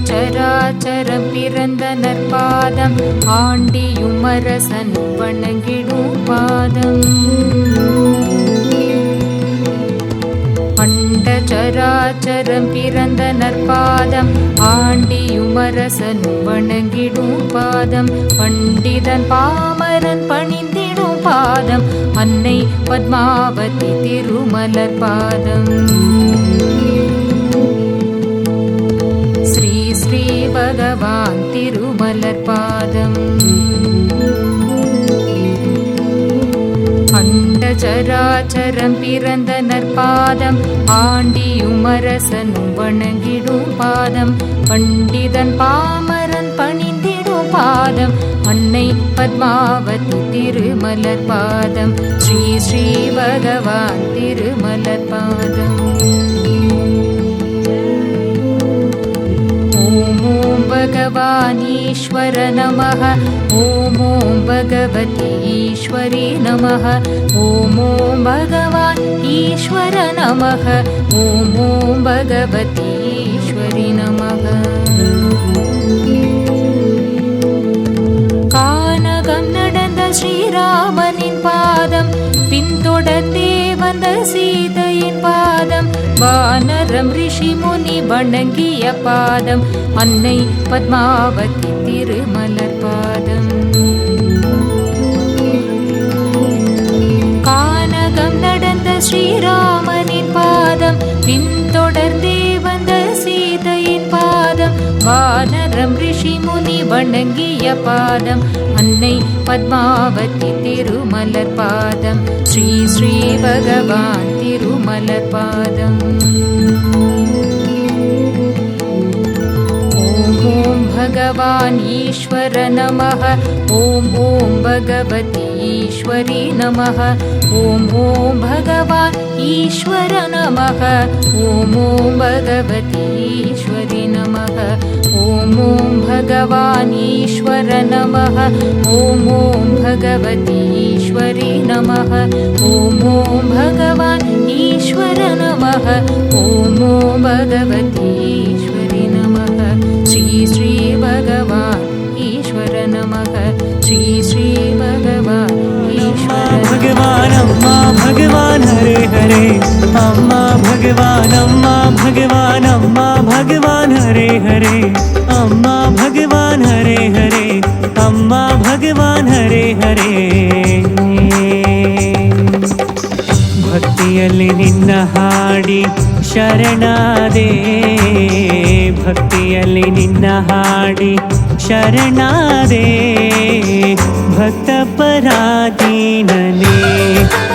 சராச்சரம் பிறந்த நற்பாதம் ஆண்டியுமரசன் வணங்கிடும் பாதம். அண்ட சராச்சரம் பிறந்த நற்பாதம் ஆண்டியுமரசன் வணங்கிடும் பாதம். பண்டிதன் பாமரன் பணிந்திடும் பாதம் அன்னை பத்மாவதி திருமலர் பாதம். ஸ்ரீ பகவான் திருமலர் பாதம். அண்ட சராச்சரம் பிறந்த நற்பாதம் ஆண்டியுமரசன் வணங்கிடும் பாதம். பண்டிதன் பாமரன் பணிந்திடும் பாதம் அன்னை பத்மாவதி திருமலர் பாதம். ஸ்ரீ பகவான் திருமலர் பாதம். ஓம் பகவான் ஈஸ்வர நமः. ஓம் பகவதி ஈஸ்வரி நமः. ஓம் பகவான் ஈஸ்வர நமः. ஓம் பகவதி ஈஸ்வரி நமः. கானகம் நடந்த ஸ்ரீராமனின் பாதம் பின்தொடர்ந்தே வந்த சீதையின் பாதம். வானரம் ரிஷி முனி வணங்கிய பாதம் அன்னை பத்மாவதி திருமலர் பாதம். கானகம் நடந்த ஸ்ரீராமனின் பாதம் பின்தொடர்ந்தே வந்த சீதையின் பாதம். வானரம் ரிஷி முனி வணங்கிய பாதம் அன்னை பத்மாவதி திருமலர் பாதம். ஸ்ரீ பகவான் திருமலர் பாதம். ஓம் பகவான் ஈஸ்வர நமः. ஓம் பகவதி ஈஸ்வரி நமः. ஓம் பகவான் ஈஸ்வர நமः. ஓம் பகவதி ஈஸ்வரி நமः. ஓம் பகவான் ஈஸ்வர நமः. ஓம் பகவதி ஈஸ்வரி நமः. ஓம் பகவான் ஈஸ்வர நமः. ஓம் பகவதி ஈஸ்வரி நமः. ஸ்ரீ பகவான் ஈஸ்வர நமः. ஸ்ரீ பகவான் ஈஸ்வர. भगवान अम्मा भगवान हरे हरे. अम्मा भगवान अम्मा भगवान अम्मा भगवान हरे हरे. अम्मा भगवान हरे हरे. अम्मा भगवान हरे हरे. ಭಕ್ತಿಯಲ್ಲಿ ನಿನ್ನ ಹಾಡಿ ಶರಣಾದೆ. ಭಕ್ತಿಯಲ್ಲಿ ನಿನ್ನ ಹಾಡಿ ಶರಣಾದೆ. ಭಕ್ತ ಪರಾಧೀನನೇ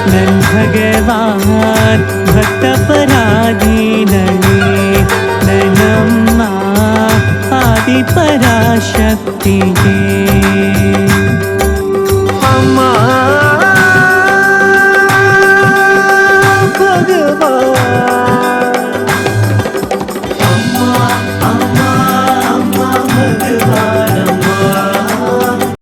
ನನ್ ಭಗವಾನ್. ಭಕ್ತ ಪರಾಧೀನನೇ ನನ್ನಮ್ಮ ಆದಿ ಪರಾಶಕ್ತಿಗೆ.